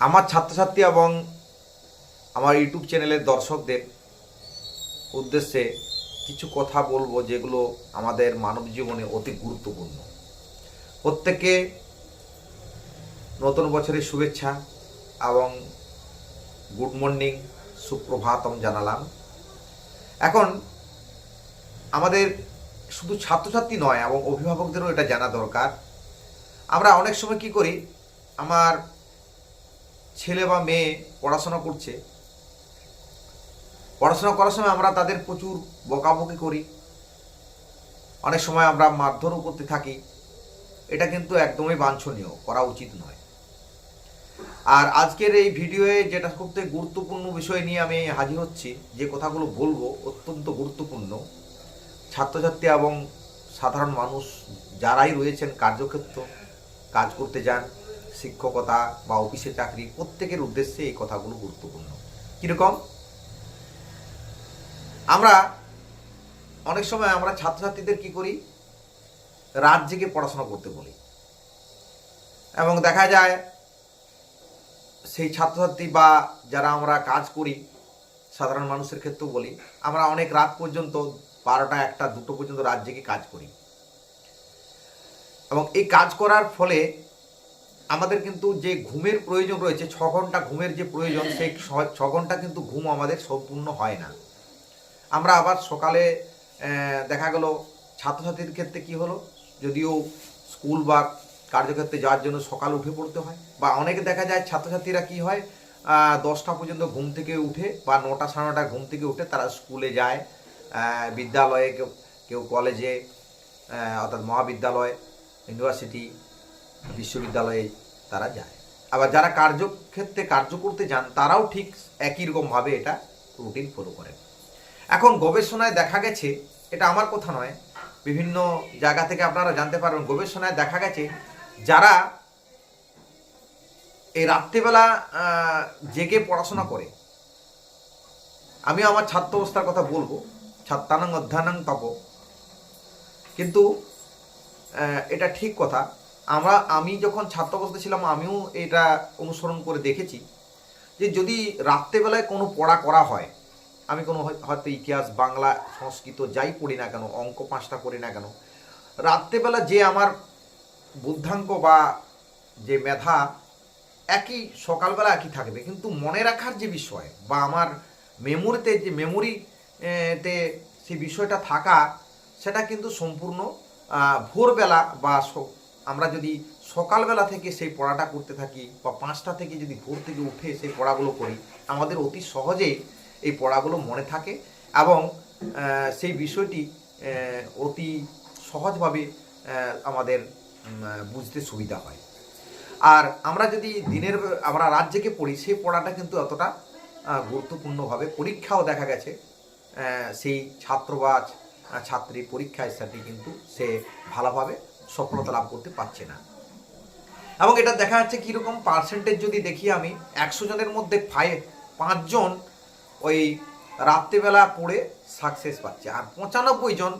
আমার ছাত্রছাত্রী এবং আমার ইউটিউব চ্যানেলের দর্শকদের উদ্দেশ্যে কিছু কথা বলবো, যেগুলো আমাদের মানব জীবনে অতি গুরুত্বপূর্ণ। প্রত্যেককে নতুন বছরের শুভেচ্ছা এবং গুড মর্নিং, সুপ্রভাতম জানালাম। এখন আমাদের শুধু ছাত্রছাত্রী নয় এবং অভিভাবকদেরও এটা জানা দরকার। আমরা অনেক সময় কি করি, আমার ছেলে বা মেয়ে পড়াশোনা করছে, পড়াশোনা করার সময় আমরা তাদের প্রচুর বকাবকি করি, অনেক সময় আমরা মারধরও করতে থাকি। এটা কিন্তু একদমই বাঞ্ছনীয়, করা উচিত নয়। আর আজকের এই ভিডিওয়ে যেটা সবথেকে গুরুত্বপূর্ণ বিষয় নিয়ে আমি হাজির হচ্ছি, যে কথাগুলো বলবো অত্যন্ত গুরুত্বপূর্ণ। ছাত্রছাত্রী এবং সাধারণ মানুষ যারাই রয়েছেন কার্যক্ষেত্র কাজ করতে যান, শিক্ষকতা বা অফিসে চাকরি, প্রত্যেকের উদ্দেশ্যে এই কথাগুলো গুরুত্বপূর্ণ। কীরকম? আমরা অনেক সময় আমরা ছাত্রছাত্রীদের কি করি, রাত জেগে পড়াশোনা করতে বলি, এবং দেখা যায় সেই ছাত্রছাত্রী বা যারা আমরা কাজ করি, সাধারণ মানুষের ক্ষেত্রেও বলি, আমরা অনেক রাত পর্যন্ত 12টা, 1টা, 2টো পর্যন্ত রাত জেগে কাজ করি। এবং এই কাজ করার ফলে আমাদের কিন্তু যে ঘুমের প্রয়োজন রয়েছে, 6 ঘন্টা ঘুমের যে প্রয়োজন, সেই 6 ঘন্টা কিন্তু ঘুম আমাদের সম্পূর্ণ হয় না। আমরা আবার সকালে দেখা গেল ছাত্রছাত্রীর ক্ষেত্রে কি হলো, যদিও স্কুল বা কার্যক্ষেত্রে যাওয়ার জন্য সকাল উঠে পড়তে হয়, বা অনেকে দেখা যায় ছাত্রছাত্রীরা কি হয় 10টা পর্যন্ত ঘুম থেকে উঠে বা 9টা, 9:30 ঘুম থেকে উঠে তারা স্কুলে যায়, বিদ্যালয়ে, কেউ কেউ কলেজে, অর্থাৎ মহাবিদ্যালয়, ইউনিভার্সিটি, বিশ্ববিদ্যালয়ে তারা যায়। আবার যারা কার্যক্ষেত্রে কার্য করতে যান তারাও ঠিক একই রকমভাবে এটা রুটিন ফলো করেন। এখন গবেষণায় দেখা গেছে, এটা আমার কথা নয়, বিভিন্ন জায়গা থেকে আপনারা জানতে পারবেন, গবেষণায় দেখা গেছে যারা এই রাত্রিবেলা জেগে পড়াশোনা করে, আমিও আমার ছাত্র অবস্থার কথা বলবো, ছাত্রানাং অধ্যয়নাং তপ, কিন্তু এটা ঠিক কথা। আমি যখন ছাত্র অবস্থায় ছিলাম আমিও এটা অনুসরণ করে দেখেছি, যে যদি রাত্রেবেলায় কোনো পড়া করা হয়, আমি কোনো হয়তো ইতিহাস, বাংলা, সংস্কৃত যাই পড়ি না কেন, অঙ্ক 5টা পড়ি না কেন, রাত্রেবেলা যে আমার বুদ্ধাঙ্ক বা যে মেধা একই সকালবেলা একই থাকবে, কিন্তু মনে রাখার যে বিষয় বা আমার মেমোরিতে যে মেমোরিতে সেই বিষয়টা থাকা, সেটা কিন্তু সম্পূর্ণ ভোরবেলা বা আমরা যদি সকালবেলা থেকে সেই পড়াটা করতে থাকি, বা 5টা থেকে যদি ভোর থেকে উঠে সেই পড়াগুলো করি, আমাদের অতি সহজেই এই পড়াগুলো মনে থাকে এবং সেই বিষয়টি অতি সহজভাবে আমাদের বুঝতে সুবিধা হয়। আর আমরা যদি আমরা রাত জেগে পড়ি, সেই পড়াটা কিন্তু অতটা গুরুত্বপূর্ণভাবে, পরীক্ষাও দেখা গেছে সেই ছাত্র বা ছাত্রী পরীক্ষায় সাথে কিন্তু সে ভালোভাবে সফলতা লাভ করতে পারছে না। এবং এটা দেখা যাচ্ছে কীরকম পার্সেন্টেজ যদি দেখি, আমি 100 জনের মধ্যে 5 জন ওই রাত্রিবেলা পড়ে সাকসেস পাচ্ছে, আর 95 জন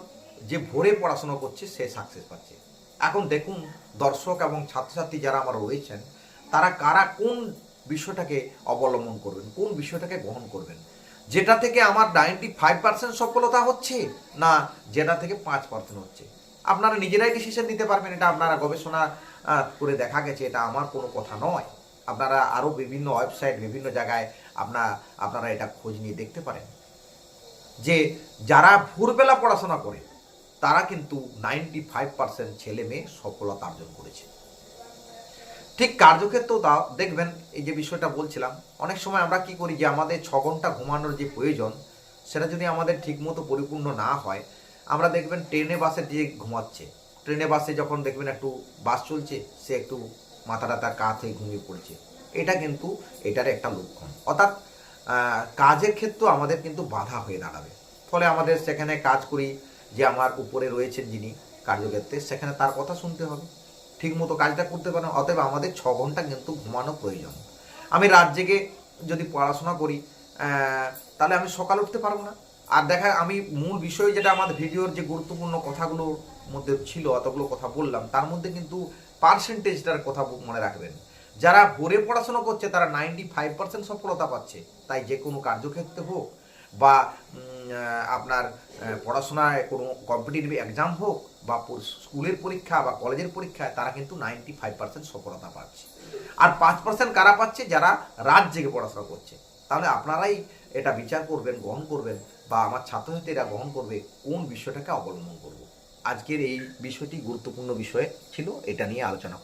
যে ভোরে পড়াশোনা করছে সে সাকসেস পাচ্ছে। এখন দেখুন দর্শক এবং ছাত্রছাত্রী যারা আমার রয়েছেন, তারা কারা কোন বিষয়টাকে অবলম্বন করবেন, কোন বিষয়টাকে গ্রহণ করবেন, যেটা থেকে আমার 95% সফলতা হচ্ছে, না যেটা থেকে 5% হচ্ছে। আপনারা নিজেরাই ডিসিশন নিতে পারবেন। এটা আপনারা গবেষণা করে দেখা গেছে, এটা আমার কোনো কথা নয়। আপনারা আরও বিভিন্ন ওয়েবসাইট, বিভিন্ন জায়গায় আপনারা এটা খোঁজ নিয়ে দেখতে পারেন, যে যারা ভোরবেলা পড়াশোনা করে তারা কিন্তু 95% ছেলে মেয়ে সফলতা অর্জন করেছে। ঠিক কার্যক্ষেত্রেও তা দেখবেন, এই যে বিষয়টা বলছিলাম, অনেক সময় আমরা কি করি, যে আমাদের 6 ঘন্টা ঘুমানোর যে প্রয়োজন, সেটা যদি আমাদের ঠিকমতো পরিপূর্ণ না হয়, আমরা দেখবেন ট্রেনে বাসে যে ঘুমাচ্ছে, ট্রেনে বাসে যখন দেখবেন একটু বাস চলছে, সে একটু মাথাটা তার কাত হয়ে ঘুমিয়ে পড়ছে, এটা কিন্তু এটার একটা লক্ষণ। অর্থাৎ কাজের ক্ষেত্রে আমাদের কিন্তু বাধা হয়ে দাঁড়াবে। ফলে আমাদের সেখানে কাজ করি, যে আমার উপরে রয়েছেন যিনি কার্যক্ষেত্রে, সেখানে তার কথা শুনতে হবে, ঠিকমতো কাজটা করতে পারেন। অতএব আমাদের 6 ঘন্টা কিন্তু ঘুমানো প্রয়োজন। আমি রাত জেগে যদি পড়াশোনা করি, তাহলে আমি সকাল উঠতে পারবো না। আর আমি মূল বিষয় যেটা আমাদের ভিডিওর যে গুরুত্বপূর্ণ কথাগুলোর মধ্যে ছিল, অতগুলো কথা বললাম, তার মধ্যে কিন্তু পার্সেন্টেজটার কথা মনে রাখবেন। যারা ভোরে পড়াশোনা করছে তারা 95% সফলতা পাচ্ছে। তাই যে কোনো কার্যক্ষেত্রে হোক বা আপনার পড়াশোনায় কোনো কম্পিটিটিভ এক্সাম হোক বা স্কুলের পরীক্ষা বা কলেজের পরীক্ষায়, তারা কিন্তু 95% সফলতা পাচ্ছে। আর 5% কারা পাচ্ছে? যারা রাত জেগে পড়াশোনা করছে। তাহলে আপনারাই এটা বিচার করবেন, গ্রহণ করবেন, বা আমার ছাত্রছাত্রীরা গ্রহণ করবে কোন বিষয়টাকে অবলম্বন করব। আজকের এই বিষয়টি গুরুত্বপূর্ণ বিষয় ছিল, এটা নিয়ে আলোচনা